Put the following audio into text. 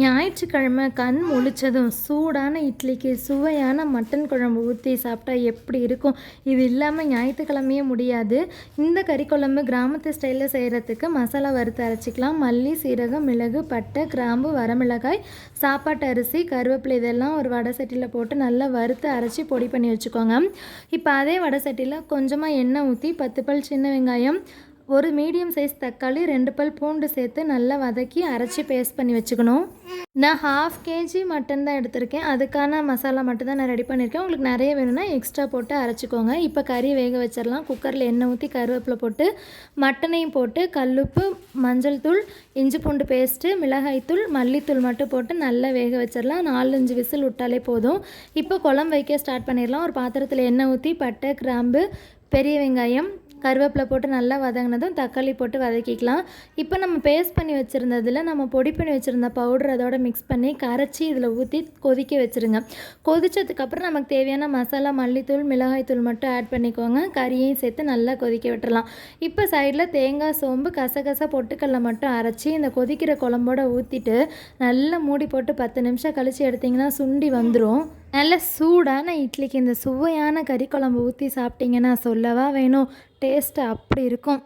ஞாயிற்றுக்கிழமை கண் முழிச்சதும் சூடான இட்லிக்கு சுவையான மட்டன் குழம்பு ஊற்றி சாப்பிட்டா எப்படி இருக்கும். இது இல்லாமல் ஞாயிற்றுக்கிழமையே முடியாது. இந்த கறி குழம்பு கிராமத்து ஸ்டைலில் செய்கிறதுக்கு மசாலா வறுத்து அரைச்சிக்கலாம். மல்லி, சீரகம், மிளகு, பட்டை, கிராம்பு, வரமிளகாய், சாப்பாட்டு அரிசி, கருவேப்பிலை இதெல்லாம் ஒரு வடை சட்டியில் போட்டு நல்லா வறுத்து அரைச்சி பொடி பண்ணி வச்சுக்கோங்க. இப்போ அதே வடை சட்டியில் கொஞ்சமாக எண்ணெய் ஊற்றி 10 பல் சின்ன வெங்காயம், ஒரு மீடியம் சைஸ் தக்காளி, 2 பல் பூண்டு சேர்த்து நல்லா வதக்கி அரைச்சி பேஸ்ட் பண்ணி வச்சுக்கணும். நான் 1/2 kg மட்டன் தான் எடுத்திருக்கேன். அதுக்கான மசாலா மட்டும் தான் நான் ரெடி பண்ணியிருக்கேன். உங்களுக்கு நிறைய வேணும்னா எக்ஸ்ட்ரா போட்டு அரைச்சிக்கோங்க. இப்போ கறி வேக வச்சிடலாம். குக்கரில் எண்ணெய் ஊற்றி கருவேப்பிலை போட்டு மட்டனையும் போட்டு கல்லுப்பு, மஞ்சள் தூள், இஞ்சி பூண்டு பேஸ்ட்டு, மிளகாய்த்தூள், மல்லித்தூள் மட்டும் போட்டு நல்லா வேக வச்சிடலாம். 4-5 விசில் விட்டாலே போதும். இப்போ குழம்பு வைக்க ஸ்டார்ட் பண்ணிடலாம். ஒரு பாத்திரத்தில் எண்ணெய் ஊற்றி பட்டை, கிராம்பு, பெரிய வெங்காயம், கருவேப்பிலை போட்டு நல்லா வதங்கினதும் தக்காளி போட்டு வதக்கிக்கலாம். இப்போ நம்ம பேஸ்ட் பண்ணி வச்சுருந்ததில் நம்ம பொடி பண்ணி வச்சுருந்த பவுடர் அதோட மிக்ஸ் பண்ணி கரைச்சி இதில் ஊற்றி கொதிக்க வச்சுருங்க. கொதித்ததுக்கப்புறம் நமக்கு தேவையான மசாலா, மல்லித்தூள், மிளகாய்த்தூள் மட்டும் ஆட் பண்ணிக்கோங்க. கறியையும் சேர்த்து நல்லா கொதிக்க விட்டுறலாம். இப்போ சைடில் தேங்காய், சோம்பு, கசகசா, பொட்டுக்கடலை மட்டும் அரைச்சி இந்த கொதிக்கிற குழம்போட ஊற்றிட்டு நல்லா மூடி போட்டு 10 நிமிஷம் கழித்து எடுத்திங்கன்னா சுண்டி வந்துடும். நல்ல சூடான இட்லிக்கு இந்த சுவையான கறி குழம்பு ஊற்றி சாப்பிட்டிங்கன்னா சொல்லவா வேணும். டேஸ்ட்டு அப்படி இருக்கும்.